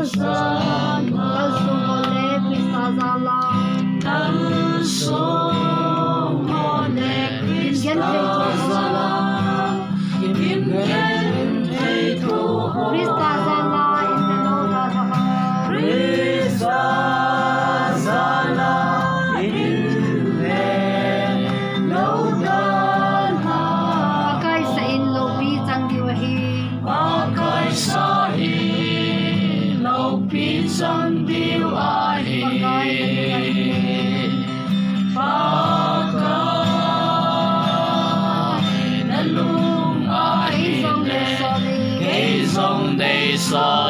sama Kalsumole Kristazala Kalsumole Kristazala Imgen Heito Kristazala Indenodara Kristazala Imgen Lodana Pakai sa inlo pitang diwahi Pakai sa ilaw pisang diwahi Pagkay na lumahin Kay song day sa